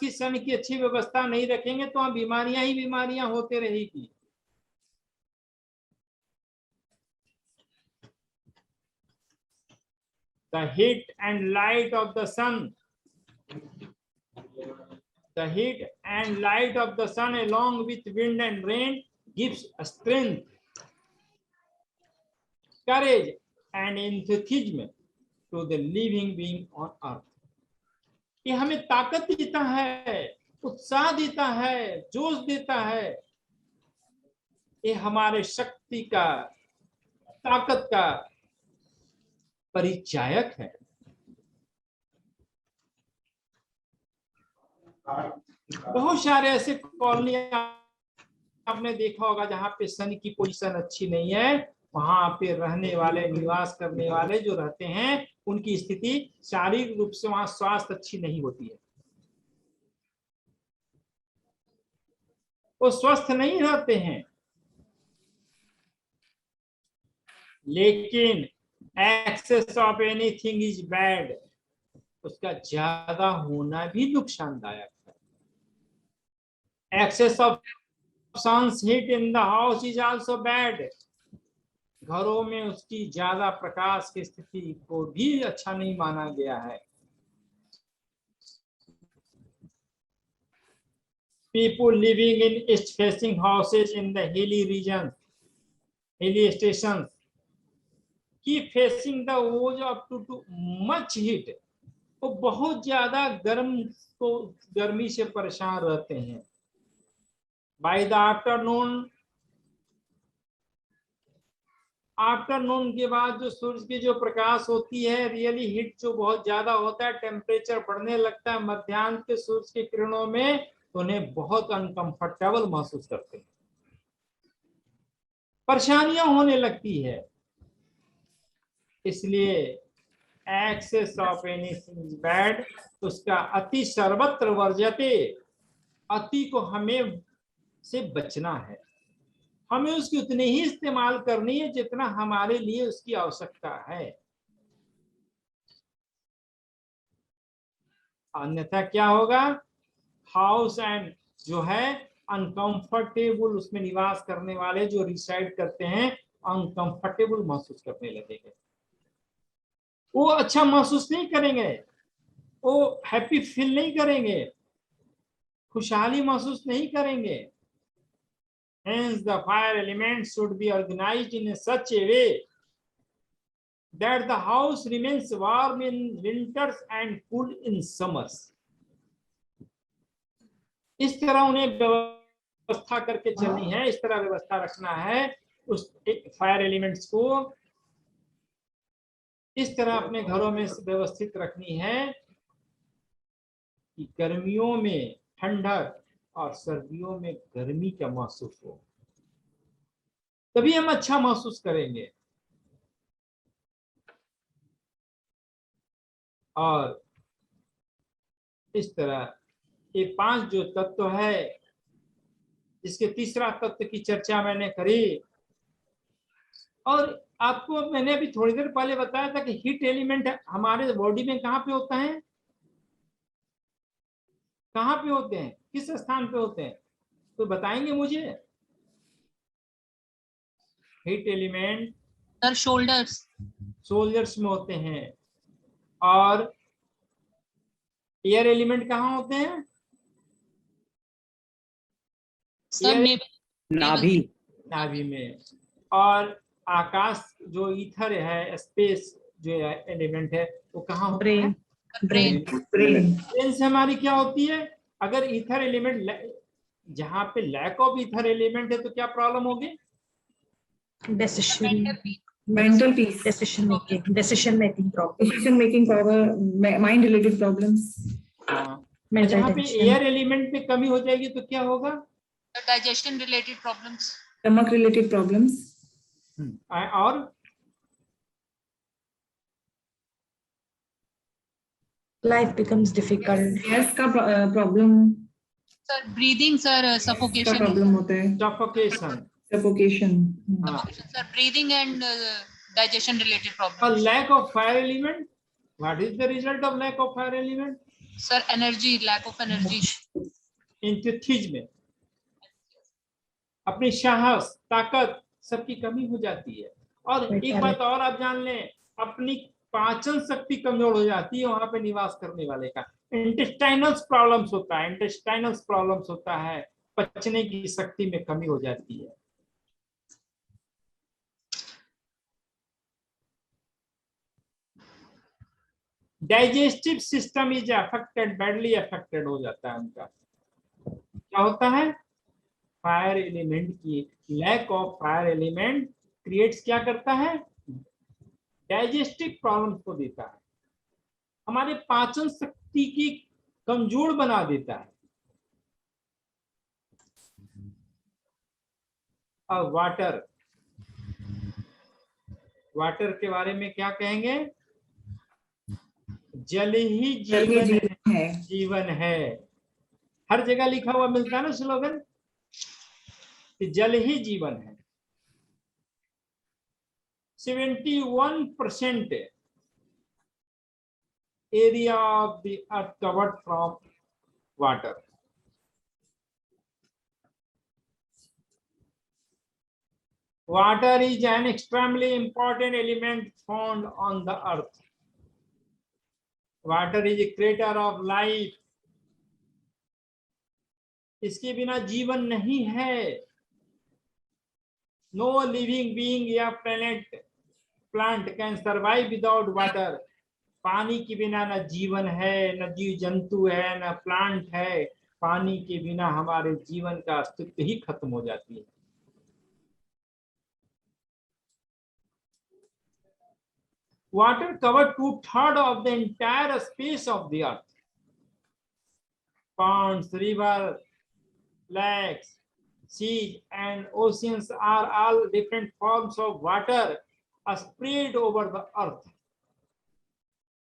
की सन की अच्छी व्यवस्था नहीं रखेंगे तो वहां बीमारियां ही बीमारियां होते रहेगी। The heat and light of the sun, the heat and light of the sun along with wind and rain gives strength, courage and enthusiasm to the living being on earth. ये हमें ताकत देता है, उत्साह देता है, जोश देता है। ये हमारे शक्ति का, ताकत का परिचायक है। बहुत सारे ऐसे कॉलोनी आपने देखा होगा जहां पे सन की पोजीशन अच्छी नहीं है, वहां पे रहने वाले, निवास करने वाले जो रहते हैं, उनकी स्थिति शारीरिक रूप से वहां स्वास्थ्य अच्छी नहीं होती है, वो स्वस्थ नहीं रहते हैं। लेकिन excess of anything is bad, उसका ज्यादा होना भी नुकसानदायक है। Excess of sun's heat in the house is also bad, घरों में उसकी ज्यादा प्रकाश की स्थिति को भी अच्छा नहीं माना गया है। People living in east facing houses in the hilly region, hilly stations, keep facing the edge up to much heat, वो बहुत ज्यादा गर्मी से परेशान रहते हैं। By the आफ्टरनून के बाद जो सूरज की जो प्रकाश होती है, रियली हीट जो बहुत ज्यादा होता है, टेम्परेचर बढ़ने लगता है मध्याह्न के सूरज की किरणों में, तो उन्हें बहुत अनकंफर्टेबल महसूस करते हैं, परेशानियां होने लगती है। इसलिए excess of anything is bad, उसका अति सर्वत्र वर्जते, अति को हमें से बचना है। हमें उसकी उतनी ही इस्तेमाल करनी है जितना हमारे लिए उसकी आवश्यकता है। अन्यथा क्या होगा, हाउस एंड जो है अनकंफर्टेबल, उसमें निवास करने वाले जो रिसाइड करते हैं, अनकंफर्टेबल महसूस करने लगेंगे, वो अच्छा महसूस नहीं करेंगे, वो हैप्पी फील नहीं करेंगे, खुशहाली महसूस नहीं करेंगे। Hence, the fire elements should be organized in such a way that the house remains warm in winters and cool in summers. इस तरह उन्हें व्यवस्था करके चलनी है, इस तरह व्यवस्था रखना है, उस फायर एलिमेंट्स को इस तरह अपने घरों में व्यवस्थित रखनी है कि गर्मियों में ठंडक और सर्दियों में गर्मी का महसूस हो, तभी हम अच्छा महसूस करेंगे। और इस तरह ये 5 जो तत्व है, इसके तीसरा तत्व की चर्चा मैंने करी, और आपको मैंने अभी थोड़ी देर पहले बताया था कि हीट एलिमेंट हमारे बॉडी में कहाँ पे होता है, कहाँ पे होते हैं, किस स्थान पे होते हैं, तो बताएंगे मुझे। हीट एलिमेंट सर शोल्डर्स में होते हैं, और एयर एलिमेंट कहाँ होते हैं, नाभि में, और आकाश जो ईथर है, स्पेस जो एलिमेंट है, वो कहाँ होता है, ब्रेन से हमारी क्या होती है। अगर ईथर एलिमेंट, जहाँ पे लैक ऑफ ईथर एलिमेंट है तो क्या प्रॉब्लम होगी, mental peace, decision making power, mind related problems. जहाँ पे एयर एलिमेंट में कमी हो जाएगी तो क्या होगा, digestion related problems, stomach related problems, और life becomes difficult. gas का problem, sir breathing, sir suffocation का problem होता है, suffocation, sir, breathing and digestion related problems. A lack of fire element. What is the result of lack of fire element? Sir, energy, lack of energy. एंथुसिज्म, अपनी साहस, ताकत सबकी कमी हो जाती है। और एक बात और आप जान लें, अपनी पाचन शक्ति कमजोर हो जाती है वहां पे निवास करने वाले का। इंटेस्टाइनल प्रॉब्लम्स होता है, इंटेस्टाइनल प्रॉब्लम्स होता है, पचने की शक्ति में कमी हो जाती है। Digestive system is affected, badly affected हो जाता है उनका। क्या होता है? फायर एलिमेंट की lack of fire element creates क्या करता है? डाइजेस्टिव प्रॉब्लम को देता है, हमारे पाचन शक्ति की कमजोर बना देता है। अब वाटर, वाटर के बारे में क्या कहेंगे? जल ही जीवन है, जीवन है। हर जगह लिखा हुआ मिलता है ना स्लोगन कि जल ही जीवन है। 71% area of the earth covered from water. Water is an extremely important element found on the earth. Water is a creator of life. इसके बिना जीवन नहीं है। No living being या plant can survive without water. पानी के बिना न जीवन है, न जीव जंतु है, न प्लांट है। पानी के बिना हमारे जीवन का अस्तित्व ही खत्म हो जाती है। Water covered 2/3 of the entire space of the earth. Ponds, rivers, lakes, seas, and oceans are all different forms of water spread over the earth.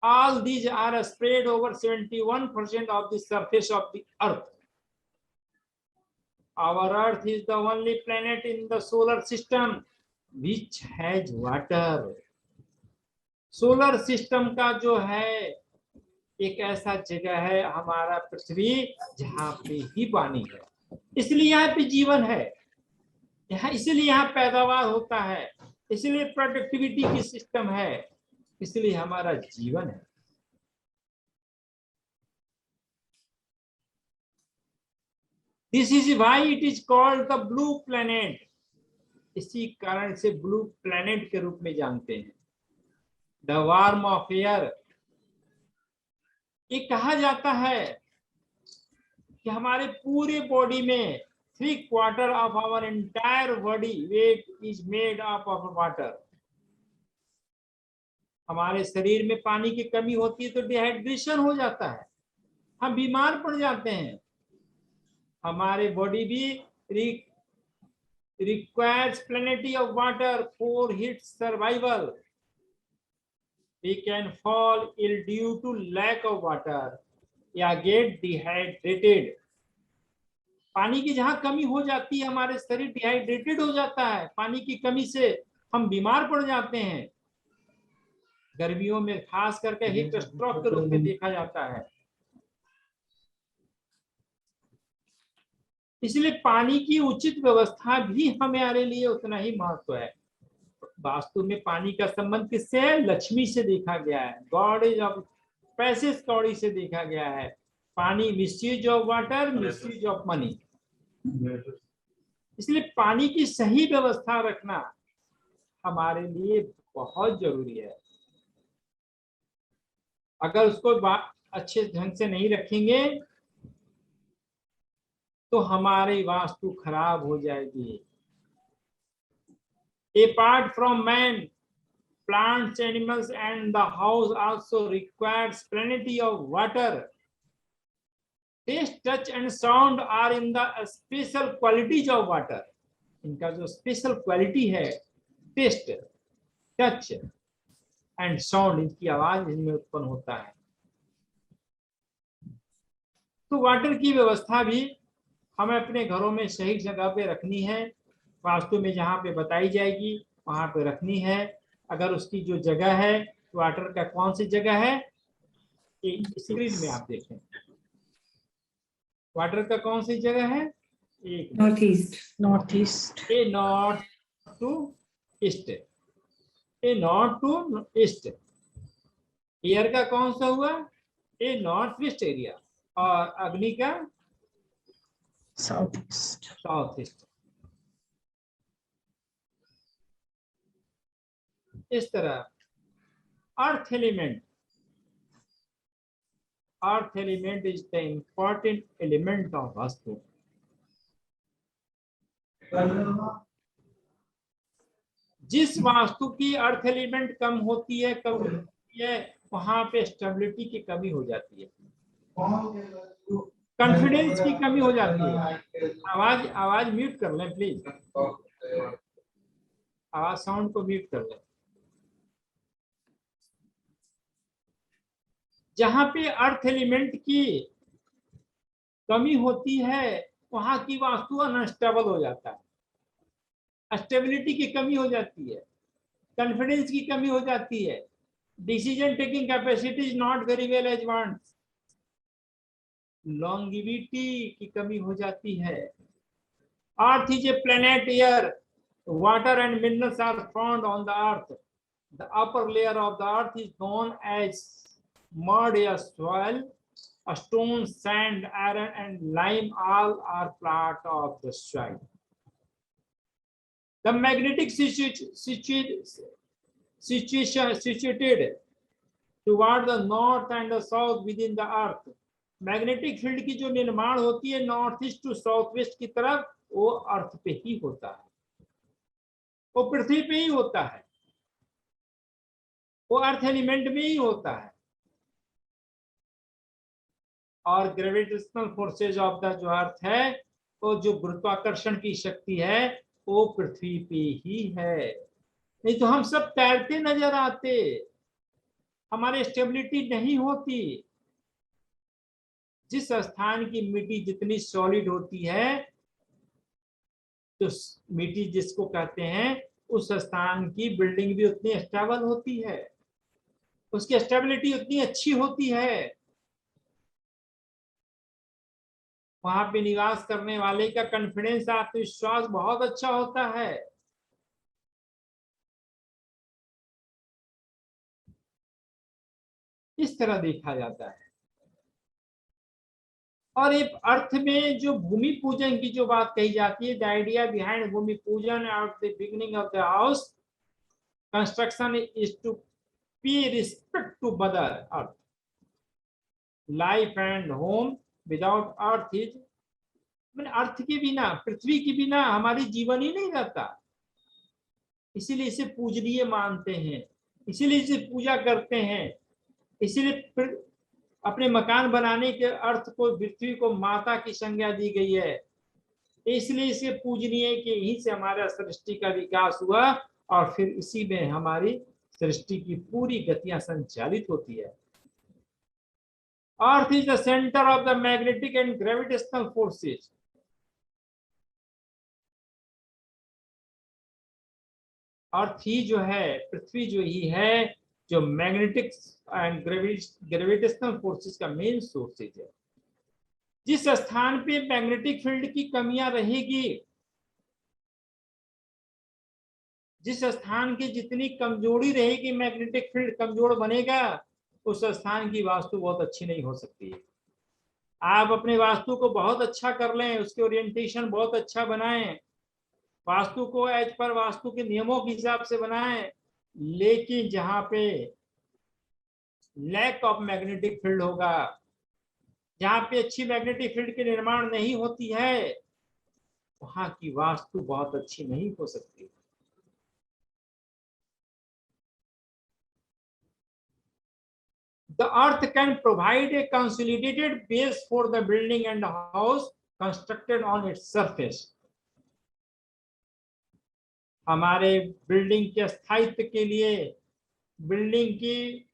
All these are spread over 71% of the surface of the earth. Our earth is the only planet in the solar system which has water. Solar system का जो है एक ऐसा जगह है हमारा पृथ्वी जहाँ पे ही पानी है, इसलिए यहाँ पे जीवन है, इसलिए यहाँ पैदावार होता है, इसलिए प्रोडक्टिविटी की सिस्टम है, इसलिए हमारा जीवन है। This is why it is called the blue planet. इसी कारण से ब्लू प्लैनेट के रूप में जानते हैं। द वार्म ऑफ एयर, ये कहा जाता है कि हमारे पूरे बॉडी में 3/4 of our entire body weight is made up of water. हमारे शरीर में पानी की कमी होती है तो डिहाइड्रेशन हो जाता है, हम बीमार पड़ जाते हैं। हमारे बॉडी भी requires plenty of water for its survival. We can fall ill due to lack of water या get dehydrated. पानी की जहां कमी हो जाती है हमारे शरीर डिहाइड्रेटेड हो जाता है, पानी की कमी से हम बीमार पड़ जाते हैं। गर्मियों में खास करके हीट स्ट्रोक के रूप में देखा जाता है। इसलिए पानी की उचित व्यवस्था भी हमारे लिए उतना ही महत्व है। वास्तु में पानी का संबंध किससे है? लक्ष्मी से देखा गया है, गॉडेज ऑफ पैसेज कौड़ी से देखा गया है। पानी misuse of water, misuse of money. इसलिए पानी की सही व्यवस्था रखना हमारे लिए बहुत जरूरी है। अगर उसको अच्छे ढंग से नहीं रखेंगे तो हमारी वास्तु खराब हो जाएगी। Apart from man, plants, animals, and the house also requires plenty of water. Taste, touch, and sound are in the special qualities of water. इनका जो special quality है, taste, touch, and sound, इनकी आवाज इनमें उत्पन्न होता है। तो वाटर की व्यवस्था भी हमें अपने घरों में सही जगह पे रखनी है। वास्तु में जहाँ पे बताई जाएगी वहां पे रखनी है। अगर उसकी जो जगह है वाटर का कौन सी जगह है? स्क्रीन में आप देखें, वाटर का कौन सी जगह है? एक north east, North east. A north to east, a north to east. Air का कौन सा हुआ? ए नॉर्थ वेस्ट एरिया, और अग्नि का Southeast. South east. इस तरह earth element, earth element is the important element of vastu. जिस वास्तु की अर्थ एलिमेंट कम होती है, कम होती है, वहां पे स्टेबिलिटी की कमी हो जाती है, कॉन्फिडेंस की कमी हो जाती है। आवाज आवाज म्यूट कर लें प्लीज, आवाज साउंड को म्यूट कर लें। जहां पे अर्थ एलिमेंट की कमी होती है, वहां की वास्तु अनस्टेबल हो जाता है, स्टेबिलिटी की कमी हो जाती है, कॉन्फिडेंस की कमी हो जाती है, decision taking capacity is not very well as wants, longevity की कमी हो जाती है। Earth is a planet, air, water and minerals are found on the earth. The upper layer of the earth is known as mud or soil. A stone, sand, iron, and lime all are part of the soil. The magnetic situation situated toward the north and the south within the earth. Magnetic field की जो निर्माण होती है north east to south west की तरफ, वो अर्थ पे ही होता है, वो पृथ्वी पे ही होता है, वो अर्थ एलिमेंट में ही होता है। और ग्रेविटेशनल फोर्सेज ऑफ द जो अर्थ है, वो जो गुरुत्वाकर्षण की शक्ति है, वो पृथ्वी पे ही है। नहीं तो हम सब तैरते नजर आते, हमारी स्टेबिलिटी नहीं होती। जिस स्थान की मिट्टी जितनी सॉलिड होती है, तो मिट्टी जिसको कहते हैं, उस स्थान की बिल्डिंग भी उतनी स्टेबल होती है, उसकी स्टेबिलिटी उतनी अच्छी होती है, वहां पे निवास करने वाले का कॉन्फिडेंस, आत्मविश्वास बहुत अच्छा होता है। इस तरह देखा जाता है। और एक अर्थ में जो भूमि पूजन की जो बात कही जाती है, the idea behind bhoomi pujan at the beginning of the house construction is to pay respect to mother earth. Life and home without earth is, मैंने अर्थ के बिना, पृथ्वी के बिना हमारी जीवन ही नहीं रहता। इसीलिए इसे पूजनीय मानते हैं, इसीलिए इसे पूजा करते हैं, इसीलिए अपने मकान बनाने के अर्थ को, पृथ्वी को माता की संज्ञा दी गई है, इसलिए इसे पूजनीय के ही से हमारा सृष्टि का विकास हुआ, और फिर इसी में हमारी सृष्टि की पूरी गतियां संचालित होती है। Earth is the centre of the magnetic and gravitational forces. Earth ही जो है, पृथ्वी जो ही है, जो मैग्नेटिक एंड ग्रेविटेशनल फोर्सेस का मेन सोर्सेज है। जिस स्थान पे मैग्नेटिक फील्ड की कमियां रहेगी, जिस स्थान की जितनी कमजोरी रहेगी, मैग्नेटिक फील्ड कमजोर बनेगा, उस स्थान की वास्तु बहुत अच्छी नहीं हो सकती है। आप अपने वास्तु को बहुत अच्छा कर लें, उसके ओरिएंटेशन बहुत अच्छा बनाएं, वास्तु को एज पर वास्तु के नियमों के हिसाब से बनाएं, लेकिन जहां पे लैक ऑफ मैग्नेटिक फील्ड होगा, जहां पे अच्छी मैग्नेटिक फील्ड की निर्माण नहीं होती है, वहां की वास्तु बहुत अच्छी नहीं हो सकती। The earth can provide a consolidated base for the building and house constructed on its surface. हमारे बिल्डिंग के स्थायित्व के लिए, बिल्डिंग की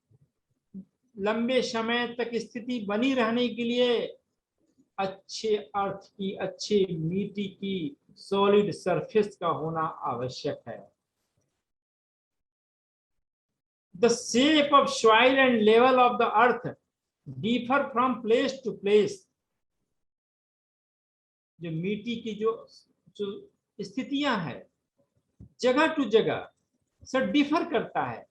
लंबे समय तक स्थिति बनी रहने के लिए अच्छे अर्थ की, अच्छी मिट्टी की सॉलिड सरफेस का होना आवश्यक है। The shape of soil and level of the earth differ from place to place. जो मिट्टी की जो स्थितियां हैं जगह टू जगह सब डिफर करता है,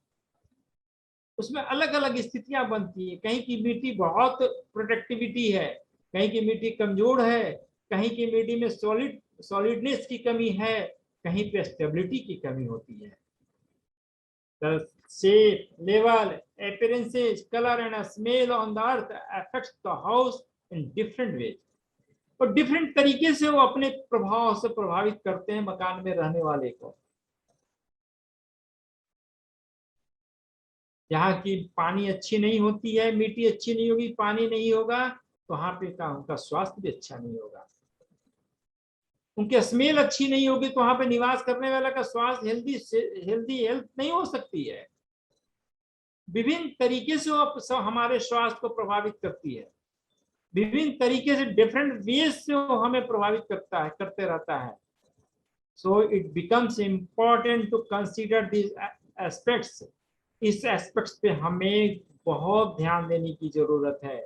उसमें अलग अलग स्थितियां बनती है। कहीं की मिट्टी बहुत प्रोडक्टिविटी है, कहीं की मिट्टी कमजोर है, कहीं की मिट्टी में सॉलिडनेस की कमी है, कहीं पे स्टेबिलिटी की कमी होती है। The shape, level, appearances, color and smell on the earth affects the house in different ways. और डिफरेंट तरीके से वो अपने प्रभाव से प्रभावित करते हैं मकान में रहने वाले को। जहाँ की पानी अच्छी नहीं होती है, मिट्टी अच्छी नहीं होगी, पानी नहीं होगा, तो वहां पे उनका स्वास्थ्य भी अच्छा नहीं होगा। उनकी स्मेल अच्छी नहीं होगी तो वहां पे निवास करने वाला का स्वास्थ्य हेल्थ नहीं हो सकती है। विभिन्न तरीके से वो हमारे स्वास्थ्य को प्रभावित करती है, विभिन्न तरीके से डिफरेंट वेज से वो हमें प्रभावित करते रहता है। So it becomes important to consider this aspects. इस एस्पेक्ट्स पे हमें बहुत ध्यान देने की जरूरत है।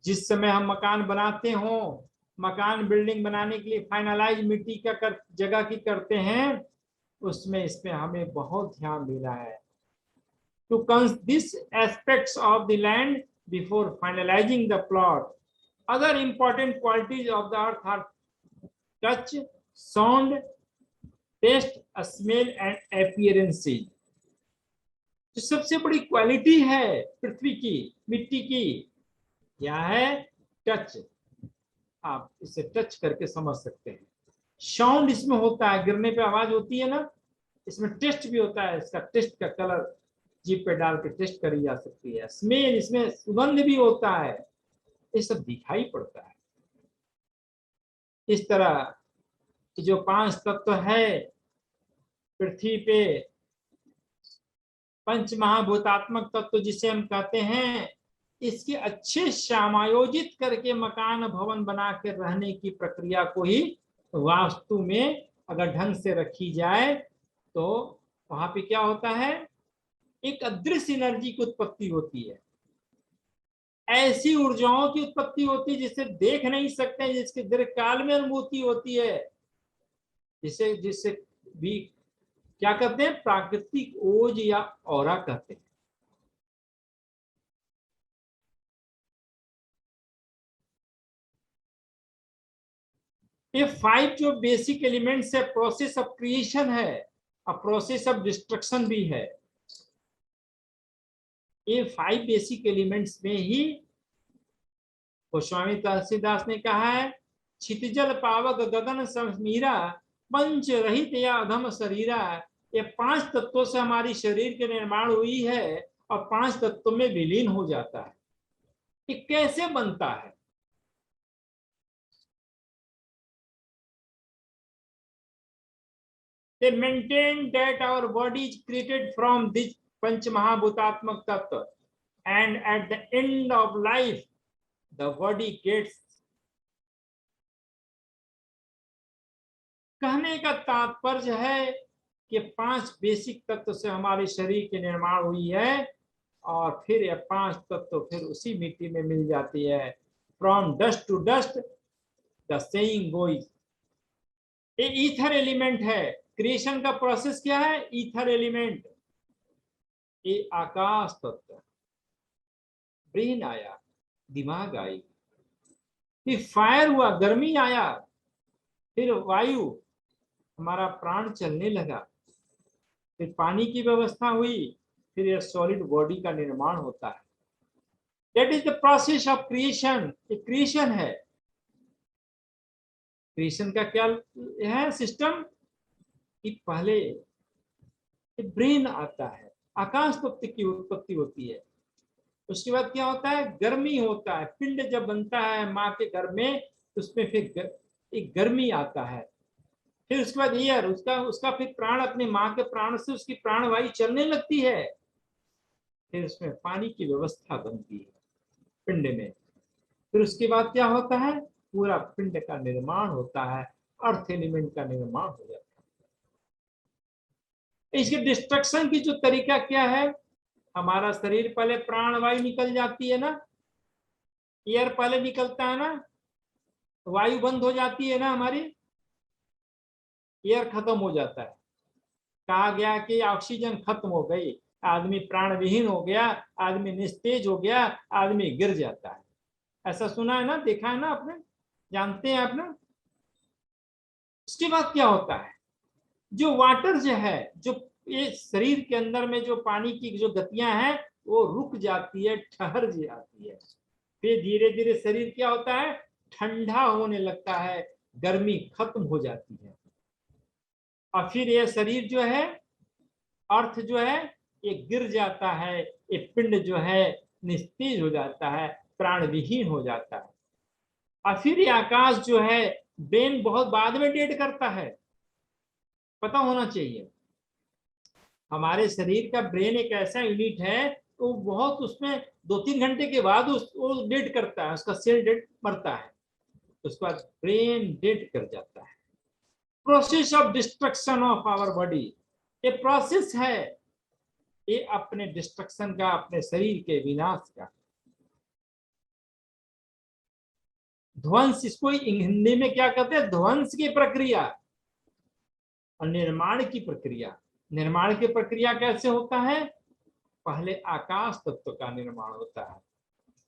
जिस समय हम मकान बनाते हो, मकान बिल्डिंग बनाने के लिए फाइनलाइज मिट्टी का जगह की करते हैं, उसमें इसमें हमें बहुत ध्यान देना है। To this aspects of the land before finalizing the plot. Other important qualities of the earth are touch, sound, taste, smell and appearances. जो सबसे बड़ी क्वालिटी है पृथ्वी की, मिट्टी की, क्या है? टच। आप इसे टच करके समझ सकते हैं। साउंड इसमें होता है, गिरने पे आवाज होती है ना। इसमें टेस्ट भी होता है, इसका टेस्ट का कलर जीप पे डाल के टेस्ट करी जा सकती है। स्मेल, इसमें सुगंध भी होता है। ये सब दिखाई पड़ता है। इस तरह जो 5 तत्व है पृथ्वी पे, पंच महाभूतात्मक तत्व जिसे हम कहते हैं, इसके अच्छे समायोजित करके मकान भवन बना के रहने की प्रक्रिया को ही वास्तु में अगर ढंग से रखी जाए तो वहां पे क्या होता है? एक अदृश्य एनर्जी की उत्पत्ति होती है। ऐसी ऊर्जाओं की उत्पत्ति होती है जिसे देख नहीं सकते, जिसके दीर्घकाल में अनुभूति होती है, जिसे जिससे भी क्या कहते हैं? प्राकृतिक ओज या ऑरा कहते हैं। ये 5 जो बेसिक एलिमेंट्स है, प्रोसेस ऑफ क्रिएशन है और प्रोसेस ऑफ डिस्ट्रक्शन भी है। ये 5 बेसिक एलिमेंट्स में ही गोस्वामी तुलसीदास ने कहा है, क्षितिजल पावक गगन समीरा पंच रहित या अधम शरीरा। ये 5 तत्वों से हमारी शरीर के निर्माण हुई है और 5 तत्वों में विलीन हो जाता है। ये कैसे बनता है? They maintain that our body is created from this Panch Mahabhutatmak Tattva, and at the end of life, the body gets. कहने का तात्पर्य है कि 5 बेसिक तत्व से हमारे शरीर के निर्माण हुई है और फिर ये 5 तत्व फिर उसी मिट्टी में मिल जाती है। From dust to dust, the saying goes. ये ईथर एलिमेंट है। क्रिएशन का प्रोसेस क्या है? Ether element. ये आकाश तत्व, ब्रेन आया, दिमाग आई, फिर फायर हुआ, गर्मी आया, फिर वायु, हमारा प्राण चलने लगा, फिर पानी की व्यवस्था हुई, फिर यह सॉलिड बॉडी का निर्माण होता है। That is the process of creation. ये क्रिएशन है। क्रिएशन का क्या है सिस्टम? कि पहले ब्रेन आता है, आकाश तत्व की उत्पत्ति होती है। उसके बाद क्या होता है? गर्मी होता है। पिंड जब बनता है माँ के घर में, उसमें फिर एक गर्मी आता है। फिर उसके बाद एयर, उसका फिर प्राण, अपने माँ के प्राण से उसकी प्राणवायु चलने लगती है। फिर उसमें पानी की व्यवस्था बनती है पिंड में। फिर उसके बाद क्या होता है? पूरा पिंड का निर्माण होता है, अर्थ एलिमेंट का निर्माण हो जाता है। इसके डिस्ट्रक्शन की जो तरीका क्या है? हमारा शरीर पहले प्राणवायु निकल जाती है ना, एयर पहले निकलता है ना, वायु बंद हो जाती है ना हमारी, एयर खत्म हो जाता है, कहा गया कि ऑक्सीजन खत्म हो गई, आदमी प्राणविहीन हो गया, आदमी निस्तेज हो गया, आदमी गिर जाता है। ऐसा सुना है ना, देखा है ना आपने, जानते हैं आप ना। उसके बाद क्या होता है, जो वाटर जो है, जो ये शरीर के अंदर में जो पानी की जो गतियां हैं वो रुक जाती है, ठहर जाती है। फिर धीरे धीरे शरीर क्या होता है, ठंडा होने लगता है, गर्मी खत्म हो जाती है। और फिर ये शरीर जो है, अर्थ जो है, ये गिर जाता है, ये पिंड जो है निस्तेज हो जाता है, प्राण विहीन हो जाता है। और फिर ये आकाश जो है, ब्रेन बहुत बाद में डेड करता है, पता होना चाहिए। हमारे शरीर का ब्रेन एक ऐसा यूनिट है, तो बहुत उसमें 2-3 घंटे के बाद वो डेड करता है, उसका सेल डेड मरता है, उसके बाद ब्रेन डेड कर जाता है। Process of destruction of our body, ये प्रोसेस है, ये अपने डिस्ट्रक्शन का, अपने शरीर के विनाश का, ध्वंस, इसको हिंदी में क्या कहते हैं, ध्वंस की प्रक्रिया और निर्माण की प्रक्रिया। निर्माण की प्रक्रिया कैसे होता है, पहले आकाश तत्व का निर्माण होता है,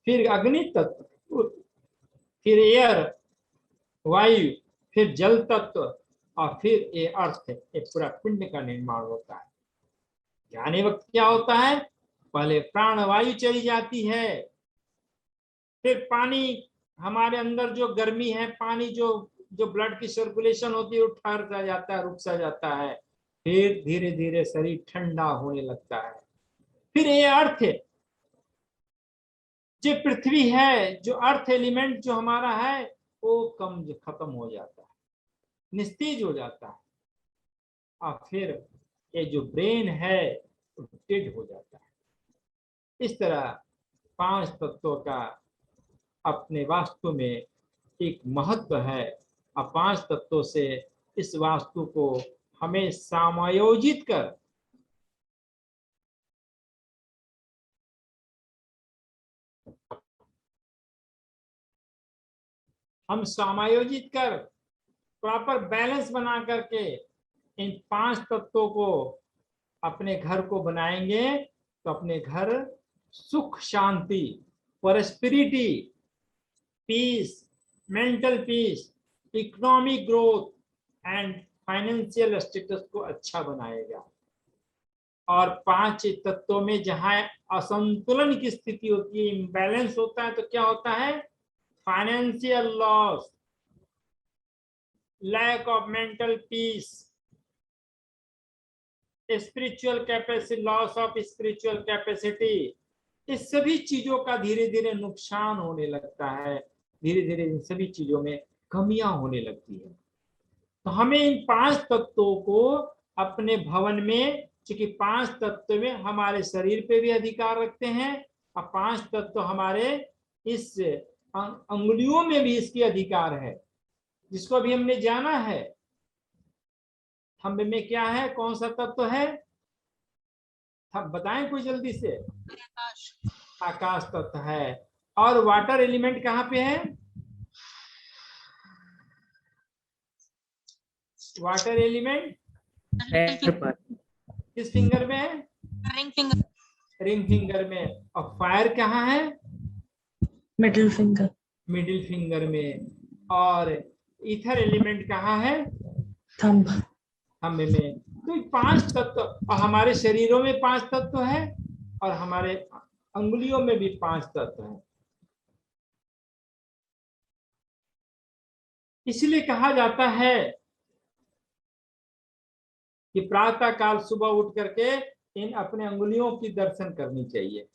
फिर अग्नि तत्व, फिर एयर वायु, फिर जल तत्व, और फिर ये अर्थ, ये पूरा पिंड का निर्माण होता है। जाने वक्त क्या होता है, पहले प्राणवायु चली जाती है, फिर पानी, हमारे अंदर जो गर्मी है, पानी जो ब्लड की सर्कुलेशन होती है वो ठहर सा जाता है, रुक सा जाता है, फिर धीरे धीरे शरीर ठंडा होने लगता है। फिर ये अर्थ है, जो पृथ्वी है, जो अर्थ एलिमेंट जो हमारा है, वो खत्म हो जाता है, निस्तेज हो जाता है, और फिर ये जो ब्रेन है डेड हो जाता है। इस तरह 5 तत्वों का अपने वास्तु में एक महत्व है, और 5 तत्वों से इस वास्तु को हमें समायोजित कर प्रॉपर बैलेंस बना करके इन 5 तत्वों को अपने घर को बनाएंगे, तो अपने घर सुख शांति, prosperity, peace, mental peace, economic growth and financial status को अच्छा बनाएगा। और 5 तत्वों में जहां असंतुलन की स्थिति होती है, इम्बैलेंस होता है, तो क्या होता है, financial loss, lack of mental peace, spiritual capacity, loss of spiritual capacity, इस सभी चीजों का धीरे धीरे नुकसान होने लगता है, धीरे धीरे इन सभी चीजों में कमियां होने लगती है। तो हमें इन 5 तत्वों को अपने भवन में, क्योंकि 5 तत्व में हमारे शरीर पे भी अधिकार रखते हैं, और 5 तत्व हमारे इस अंगुलियों में भी इसकी अधिकार है, जिसको अभी हमने जाना है। हम में क्या है, कौन सा तत्व है, हम बताएं कोई जल्दी से। आकाश तत्व है। और वाटर एलिमेंट कहाँ पे है, वाटर एलिमेंट किस फिंगर में है, रिंग फिंगर में। और फायर कहाँ है, मिडिल फिंगर, मिडिल फिंगर में। और ईथर एलिमेंट कहाँ है, थंब, थंब में। तो 5 तत्व, और हमारे शरीरों में 5 तत्व है, और हमारे अंगुलियों में भी 5 तत्व है। इसलिए कहा जाता है कि प्रातः काल सुबह उठ करके इन अपने अंगुलियों की दर्शन करनी चाहिए।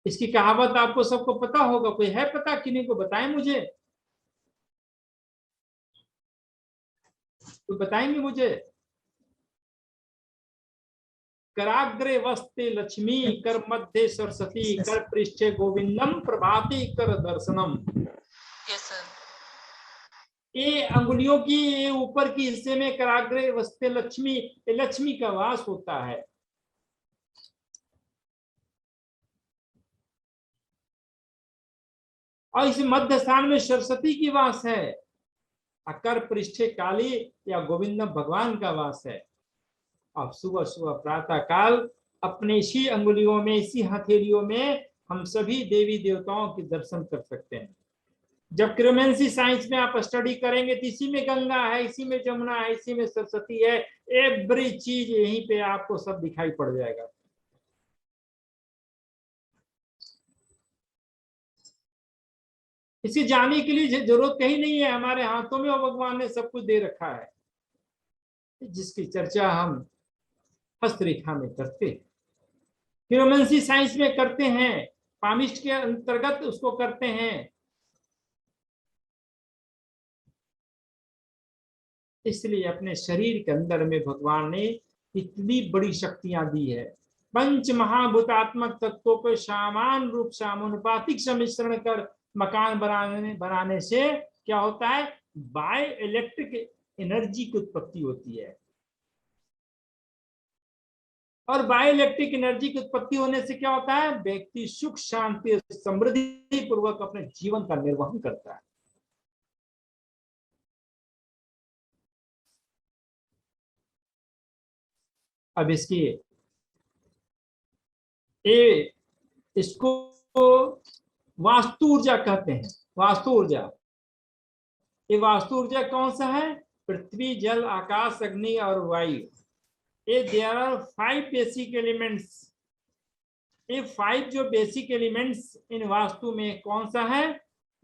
इसकी कहावत आपको सबको पता होगा, कोई है पता, किन्हीं को बताएं मुझे, तो बताएंगे मुझे। कराग्रे वस्ते लक्ष्मी, कर मध्य सरस्वती, कर पृष्ठे गोविंदम, प्रभाते कर दर्शनम। Yes sir. ये अंगुलियों की ये ऊपर की हिस्से में कराग्रे वस्ते लक्ष्मी, लक्ष्मी का वास होता है। और इस मध्य स्थान में सरस्वती की वास है। अकर पृष्ठे काली या गोविंद भगवान का वास है। अब सुबह सुबह प्रातः काल अपने इसी अंगुलियों में, इसी हथेलियों में हम सभी देवी देवताओं के दर्शन कर सकते हैं। जब क्रोमेंसी साइंस में आप स्टडी करेंगे तो इसी में गंगा है, इसी में जमुना है, इसी में सरस्वती है, एवरी चीज यहीं पे आपको सब दिखाई पड़ जाएगा। इसे जाने के लिए जरूरत कहीं नहीं है, हमारे हाथों में और भगवान ने सब कुछ दे रखा है, जिसकी चर्चा हम हस्तरेखा में करते हैं, क्रोमेंसी साइंस में करते हैं, पामिस्ट के अंतर्गत उसको करते हैं। इसलिए अपने शरीर के अंदर में भगवान ने इतनी बड़ी शक्तियां दी है। पंच महाभूतात्मक तत्वों पर समान रूप समानुपातिक सम्मिश्रण कर मकान बनाने से क्या होता है, बायो इलेक्ट्रिक एनर्जी की उत्पत्ति होती है। और बायो इलेक्ट्रिक एनर्जी की उत्पत्ति होने से क्या होता है, व्यक्ति सुख शांति समृद्धि पूर्वक अपने जीवन का निर्वहन करता है। अब इसको वास्तु ऊर्जा कहते हैं। वास्तु ऊर्जा, ये वास्तु ऊर्जा कौन सा है, पृथ्वी जल आकाश अग्नि और वायु। ये देयर आर 5 बेसिक एलिमेंट्स। ये 5 जो बेसिक एलिमेंट्स इन वास्तु में कौन सा है,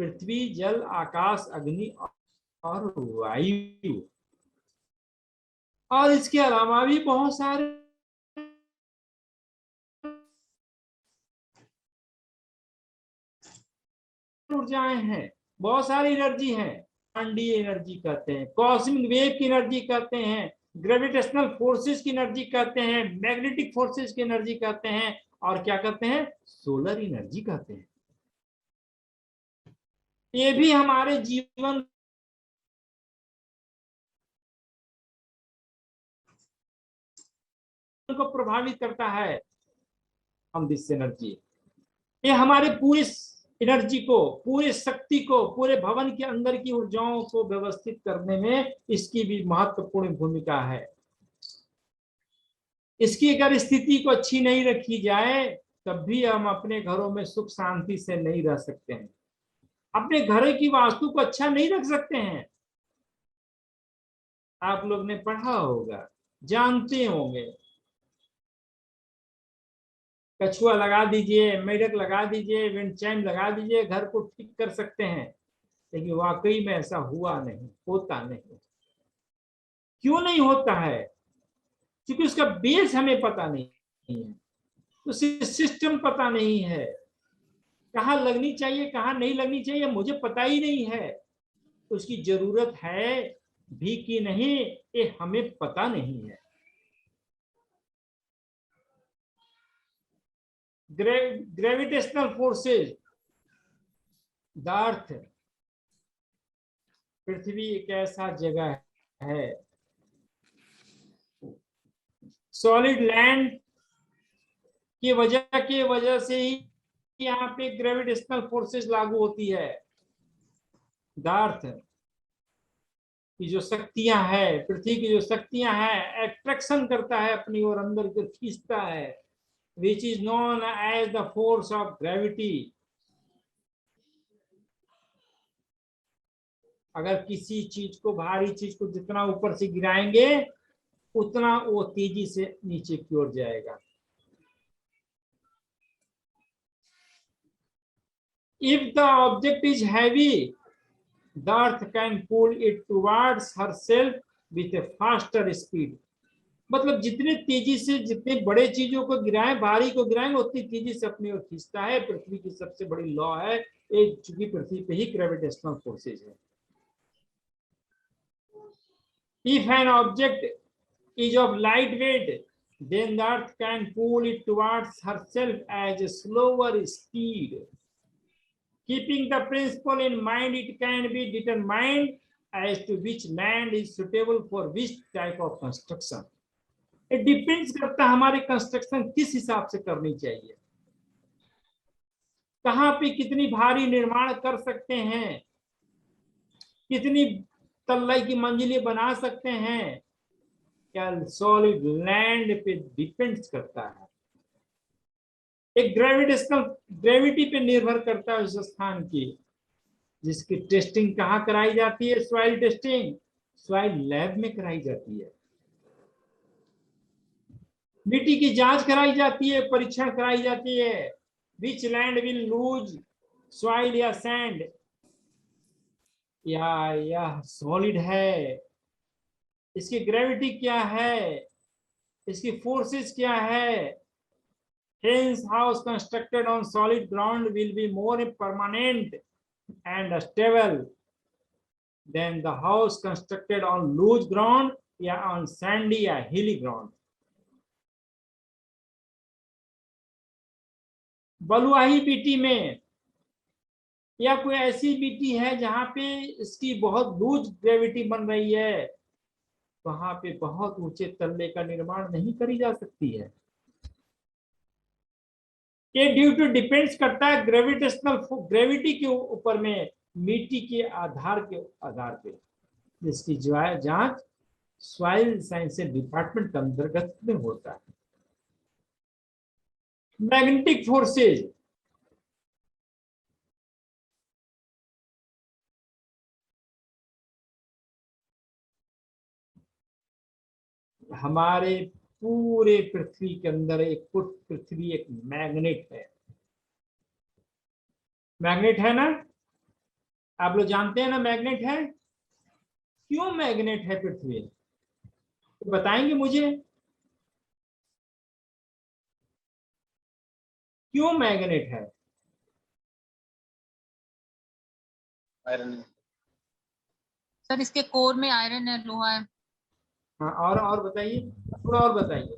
पृथ्वी जल आकाश अग्नि और वायु। और इसके अलावा भी बहुत सारे ऊर्जाएं हैं, बहुत सारी एनर्जी है। ब्रह्मांडीय एनर्जी कहते हैं, कॉस्मिक वेव की एनर्जी कहते हैं, ग्रेविटेशनल फोर्सेस की एनर्जी कहते हैं, मैग्नेटिक फोर्सेस की एनर्जी कहते हैं, और क्या कहते हैं, सोलर एनर्जी कहते हैं। ये भी हमारे जीवन को प्रभावित करता है। हम दिस एनर्जी, ये हमारे पूरे एनर्जी को, पूरे शक्ति को, पूरे भवन के अंदर की ऊर्जाओं को व्यवस्थित करने में इसकी भी महत्वपूर्ण भूमिका है। इसकी अगर स्थिति को अच्छी नहीं रखी जाए तब भी हम अपने घरों में सुख शांति से नहीं रह सकते हैं, अपने घर की वास्तु को अच्छा नहीं रख सकते हैं। आप लोग ने पढ़ा होगा, जानते होंगे, कछुआ लगा दीजिए, मेढक लगा दीजिए, विंड चाइम लगा दीजिए, घर को ठीक कर सकते हैं, लेकिन वाकई में ऐसा हुआ नहीं, होता नहीं। क्यों नहीं होता है, क्योंकि उसका बेस हमें पता नहीं है, उसी सिस्टम पता नहीं है, कहाँ लगनी चाहिए कहाँ नहीं लगनी चाहिए मुझे पता ही नहीं है। उसकी जरूरत है भी कि नहीं ये हमें पता नहीं है। ग्रेविटेशनल फोर्सेस, द अर्थ, पृथ्वी एक ऐसा जगह है, सॉलिड लैंड की वजह से ही यहाँ पे ग्रेविटेशनल फोर्सेस लागू होती है। द अर्थ की जो शक्तियां है, पृथ्वी की जो शक्तियां हैं, एट्रैक्शन करता है अपनी ओर, अंदर को खींचता है, which is known as the force of gravity। अगर किसी चीज को, भारी चीज को जितना ऊपर से गिराएंगे उतना वो तेजी से नीचे की ओर जाएगा। If the object is heavy, the earth can pull it towards herself with a faster speed। मतलब जितने तेजी से, जितने बड़े चीजों को गिराएं, भारी को गिराएंगे, उतनी तेजी से अपनी ओर खींचता है। पृथ्वी की सबसे बड़ी लॉ है ये, चूंकि पृथ्वी पे ही ग्रेविटेशनल फोर्सेज है। If an object is of light weight, then the earth can pull it towards herself at a slower speed। Keeping the principle in mind, it can be determined as to which land is suitable for which type of construction. It depends करता है हमारे construction किस हिसाब से करनी चाहिए, कहाँ पे कितनी भारी निर्माण कर सकते हैं, कितनी तल्लाई की मंजिलें बना सकते हैं, क्या सॉलिड लैंड पे डिपेंड्स करता है। एक ग्रेविटी पे निर्भर करता है उस स्थान की, जिसकी टेस्टिंग कहाँ कराई जाती है, सॉइल टेस्टिंग सॉइल लैब में कराई जाती है। मिट्टी की जांच कराई जाती है, परीक्षण कराई जाती है। विच लैंड विल लूज सॉइल या सैंड, या सॉलिड है, इसकी ग्रेविटी क्या है, इसकी फोर्सेस क्या है। Hence, house constructed on solid ground will be more permanent and stable than the house constructed on loose ground या on sandy या hilly ground. बलुआही मिट्टी में या कोई ऐसी मिट्टी है जहां पे इसकी बहुत लूज ग्रेविटी बन रही है, वहां पे बहुत ऊंचे तल्ले का निर्माण नहीं करी जा सकती है। ये ड्यू टू डिपेंड्स करता है ग्रेविटेशनल ग्रेविटी के ऊपर में, मिट्टी के आधार पे, जिसकी जांच सॉइल साइंस डिपार्टमेंट के अंतर्गत में होता है। मैग्नेटिक फोर्सेज, हमारे पूरे पृथ्वी के अंदर पृथ्वी एक मैग्नेट है। मैग्नेट है ना, आप लोग जानते हैं ना मैग्नेट है। क्यों मैग्नेट है पृथ्वी, तो बताएंगे मुझे क्यों मैग्नेट है। आयरन सर, इसके कोर में आयरन है, लोहा है। हाँ, और बताइए, थोड़ा और बताइए,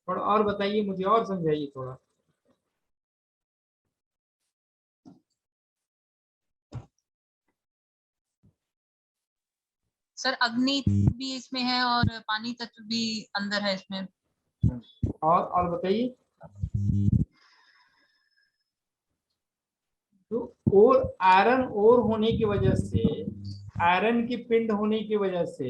थोड़ा और बताइए, मुझे और समझाइए थोड़ा। सर अग्नि भी इसमें है और पानी तत्व भी अंदर है इसमें। और बताइए। तो और आयरन ओर होने की वजह से, आयरन की पिंड होने की वजह से,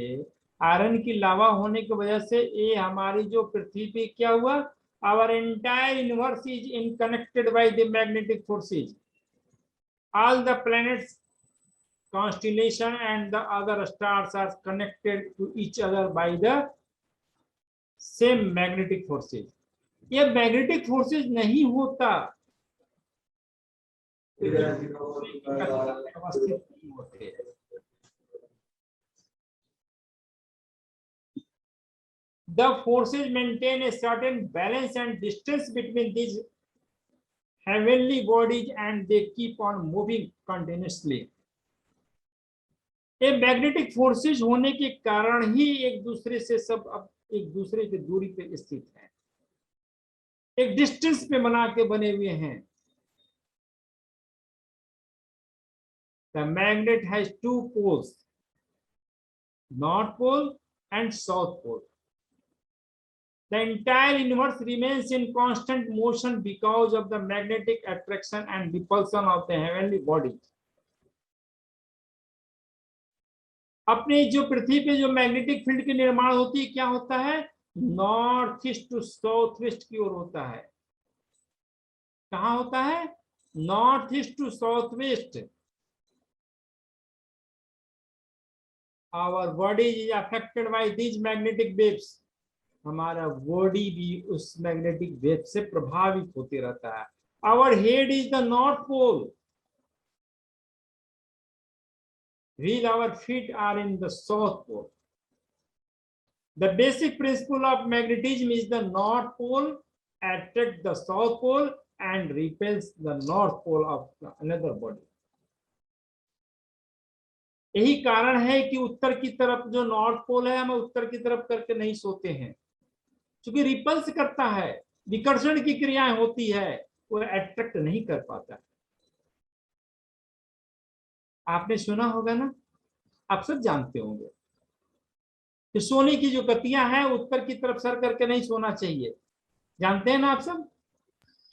आयरन की लावा होने की वजह से ये हमारी जो पृथ्वी पे क्या हुआ, our entire universe is in connected by the magnetic forces. All the planets, constellation and the other stars are connected to each other by the same magnetic forces. ये मैग्नेटिक फोर्सेज नहीं होता व्यवस्थित नहीं होते। The forces maintain a certain balance and distance between these heavenly bodies and they keep on moving continuously. ये magnetic forces होने के कारण ही एक दूसरे से सब अब एक दूसरे की दूरी पे स्थित है, एक डिस्टेंस पे बना के बने हुए हैं। The magnet has two poles, North Pole and South Pole. The entire universe remains in constant motion because of the magnetic attraction and repulsion of the heavenly bodies. अपने जो पृथ्वी पे जो मैग्नेटिक फील्ड की निर्माण होती है, क्या होता है, north east to south west की ओर होता है। कहाँ होता है, north east to south west. Our body is affected by these magnetic waves. हमारा बॉडी भी उस मैग्नेटिक वेव से प्रभावित होते रहता है। Our head is the north pole, while our feet are in the south pole. The basic principle of magnetism is the north pole attracts the south pole and repels the north pole of another body. यही कारण है कि उत्तर की तरफ जो north pole है, हम उत्तर की तरफ करके नहीं सोते हैं, क्योंकि रिपल्स करता है, विकर्षण की क्रियाएं होती है, वो अट्रैक्ट नहीं कर पाता। आपने सुना होगा ना, आप सब जानते होंगे कि सोने की जो गतियां हैं उत्तर की तरफ सर करके नहीं सोना चाहिए, जानते हैं ना आप सब?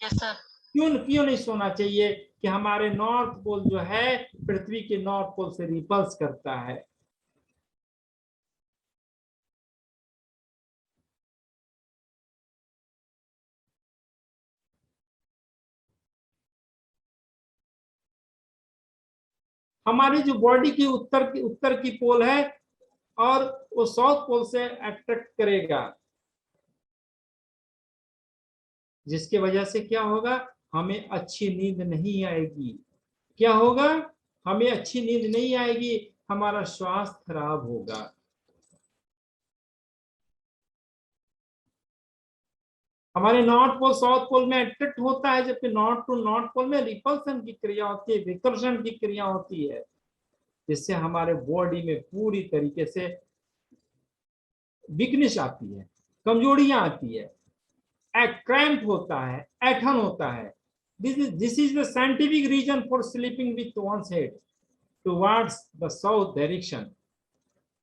Yes sir. क्यों क्यों नहीं सोना चाहिए? कि हमारे नॉर्थ पोल जो है पृथ्वी के नॉर्थ पोल से रिपल्स करता है। हमारी जो बॉडी की उत्तर की पोल है और वो साउथ पोल से अट्रैक्ट करेगा, जिसके वजह से क्या होगा, हमें अच्छी नींद नहीं आएगी। क्या होगा? हमें अच्छी नींद नहीं आएगी, हमारा स्वास्थ्य खराब होगा। हमारे नॉर्थ पोल साउथ पोल में अट्रैक्ट होता है, जबकि नॉर्थ टू नॉर्थ पोल में रिपल्सन की क्रिया होती है, विकर्षण की क्रिया होती है, जिससे हमारे बॉडी में पूरी तरीके से वीकनेस आती है, कमजोरियां आती है, क्रैम्प होता है, ऐठन होता है। This is the scientific reason for sleeping with one's head towards the south direction.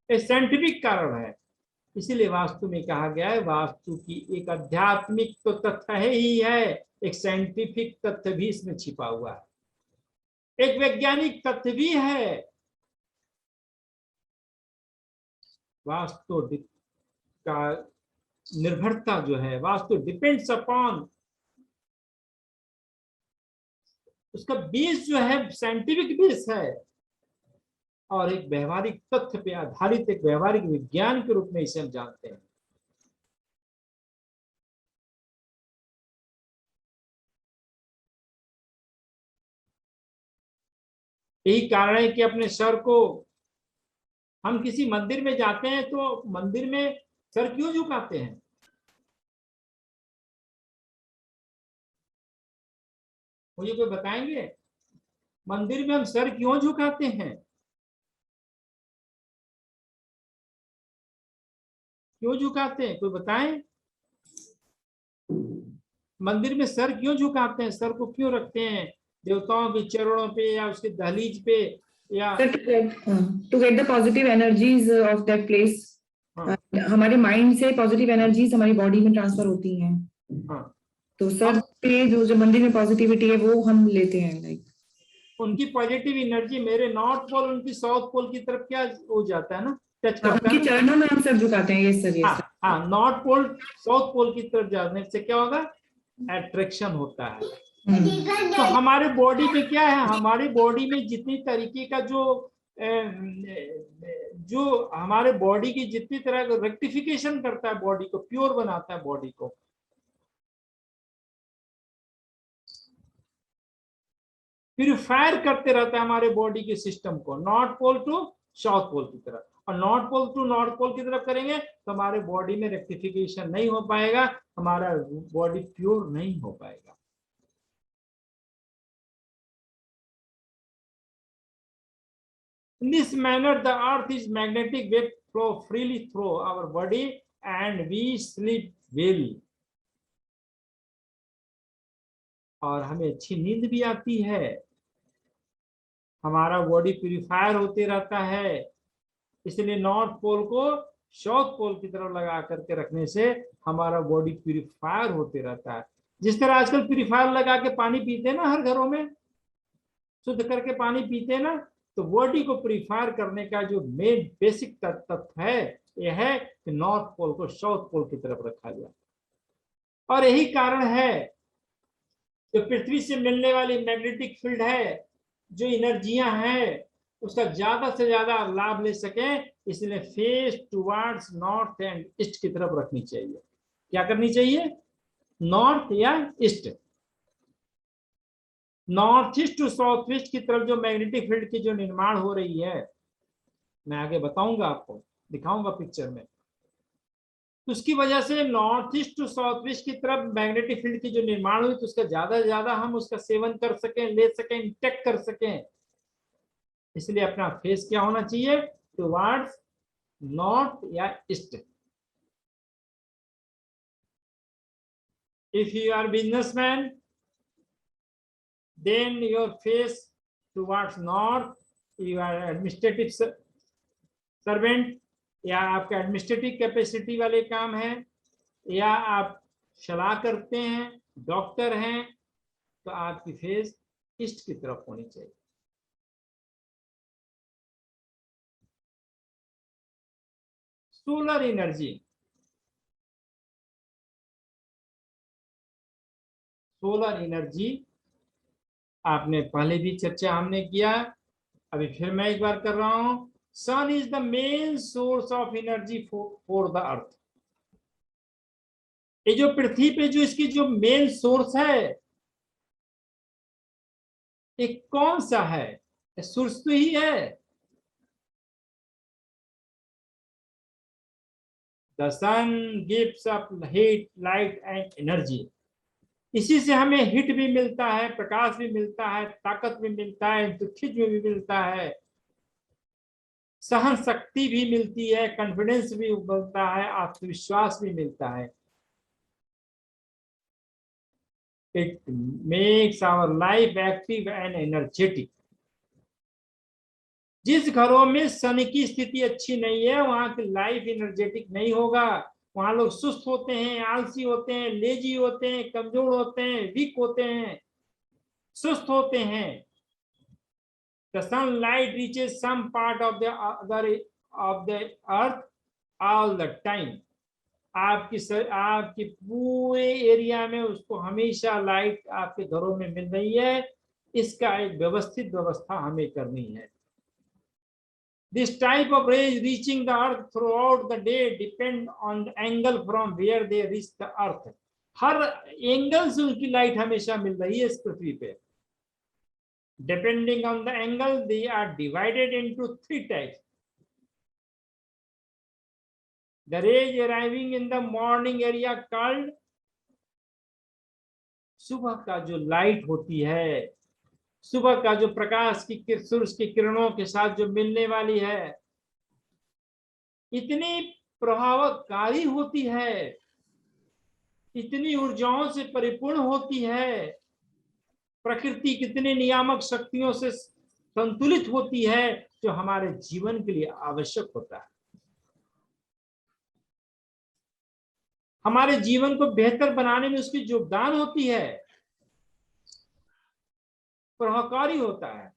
एक साइंटिफिक कारण है। इसीलिए वास्तु में कहा गया है, वास्तु की एक आध्यात्मिक तो तथ्य है ही है, एक साइंटिफिक तथ्य भी इसमें छिपा हुआ है, एक वैज्ञानिक तथ्य भी है। वास्तु का निर्भरता जो है, वास्तु डिपेंड्स अपॉन, उसका बेस जो है साइंटिफिक बेस है और एक व्यवहारिक तथ्य पे आधारित एक व्यवहारिक विज्ञान के रूप में इसे हम जानते हैं। यही कारण है कि अपने सर को, हम किसी मंदिर में जाते हैं तो मंदिर में सर क्यों झुकाते हैं? मुझे कोई बताएंगे, मंदिर में हम सर क्यों झुकाते हैं? क्यों झुकाते हैं, कोई बताएं? मंदिर में सर क्यों झुकाते हैं, सर को क्यों रखते हैं? देवताओं के चरणों पे या उसके दहलीज पे, या to get the positive energies of that place. हमारे माइंड से पॉजिटिव एनर्जीज हमारी बॉडी में ट्रांसफर होती हैं। हाँ, तो सर पे जो मंदिर में पॉजिटिविटी है वो हम लेते हैं, लाइक उनकी पॉजिटिव एनर्जी मेरे नॉर्थ पोल उनकी साउथ पोल की तरफ क्या हो जाता है ना, टच करता है उनके ना। चरणों में हम सर झुकाते हैं। Yes sir, yes sir. हाँ, नॉर्थ पोल साउथ पोल की तरफ जाने से क्या होगा, अट्रैक्शन होता है। तो हमारे बॉडी में क्या है, हमारी बॉडी में जितनी तरीके का जो हमारे बॉडी की जितनी तरह का रेक्टिफिकेशन करता है, बॉडी को प्योर बनाता है, बॉडी को प्यूरिफायर करते रहता है हमारे बॉडी के सिस्टम को, north pole to south pole की तरफ। और north pole to north pole की तरफ करेंगे तो हमारे बॉडी में रेक्टिफिकेशन नहीं हो पाएगा, हमारा बॉडी प्योर नहीं हो पाएगा। In this manner, the earth is magnetic wave flow freely through our body and we sleep well. और हमें अच्छी नींद भी आती है, हमारा बॉडी प्यूरिफायर होते रहता है। इसलिए नॉर्थ पोल को साउथ पोल की तरफ लगा करके रखने से हमारा बॉडी प्यूरिफायर होते रहता है। जिस तरह आजकल प्यूरिफायर लगा के पानी पीते हैं ना, हर घरों में शुद्ध करके पानी पीते हैं ना, तो बॉडी को प्यूरिफायर करने का जो मेन बेसिक तत्व है, यह है कि नॉर्थ पोल को साउथ पोल की तरफ रखा गया। और यही कारण है जो पृथ्वी से मिलने वाली मैग्नेटिक फील्ड है, जो एनर्जियां हैं, उसका ज्यादा से ज्यादा लाभ ले सके, इसलिए face towards north and east की तरफ रखनी चाहिए। क्या करनी चाहिए? नॉर्थ या east, north east to south east की तरफ जो मैग्नेटिक फील्ड की जो निर्माण हो रही है, मैं आगे बताऊंगा, आपको दिखाऊंगा पिक्चर में। तो उसकी वजह से north east to south east की तरफ मैग्नेटिक फील्ड की जो निर्माण हुई, तो उसका ज्यादा से ज्यादा हम उसका सेवन कर सकें, ले सकें, इंटेक्ट कर सकें, इसलिए अपना फेस क्या होना चाहिए? टुवर्ड्स नॉर्थ या east. If you are businessman, then your face towards north, you are administrative servant, या आपका एडमिनिस्ट्रेटिव कैपेसिटी वाले काम है, या आप सलाह करते हैं, डॉक्टर हैं, तो आपकी फेस ईस्ट की तरफ होनी चाहिए। सोलर एनर्जी, सोलर एनर्जी आपने पहले भी चर्चा हमने किया, अभी फिर मैं एक बार कर रहा हूं। Sun is the main source of energy for the earth. ये जो पृथ्वी पे जो इसकी जो मेन सोर्स है, ये कौन सा है? सोर्स तो ही है, the sun gives up heat, light and energy. इसी से हमें हिट भी मिलता है, प्रकाश भी मिलता है, ताकत भी मिलता है, खिंच भी मिलता है, सहन शक्ति भी मिलती है, कॉन्फिडेंस भी मिलता है, आत्मविश्वास भी मिलता है। It makes our life active and energetic. जिस घरों में सन की स्थिति अच्छी नहीं है, वहां की लाइफ एनर्जेटिक नहीं होगा। वहां लोग सुस्त होते हैं, आलसी होते हैं, लेजी होते हैं, कमजोर होते हैं, वीक होते हैं, सुस्त होते हैं। The sunlight reaches some part of the earth all the time. आपकी पूरे एरिया में उसको हमेशा लाइट आपके घरों में मिल रही है। इसका एक व्यवस्थित व्यवस्था हमें करनी है। This type of rays reaching the earth throughout the day depend on the angle from where they reach the earth. Her angle से उनकी लाइट हमेशा मिल रही है इस पृथ्वी पे। Depending on the angle, they are divided into 3 types. The rays arriving in the morning area called, सुबह का जो लाइट होती है, सुबह का जो प्रकाश की सूरज की किरणों के साथ जो मिलने वाली है, इतनी प्रभावकारी होती है, इतनी ऊर्जाओं से परिपूर्ण होती है, प्रकृति कितनी नियामक शक्तियों से संतुलित होती है, जो हमारे जीवन के लिए आवश्यक होता है। हमारे जीवन को बेहतर बनाने में उसकी योगदान होती है, प्रभावकारी होता है।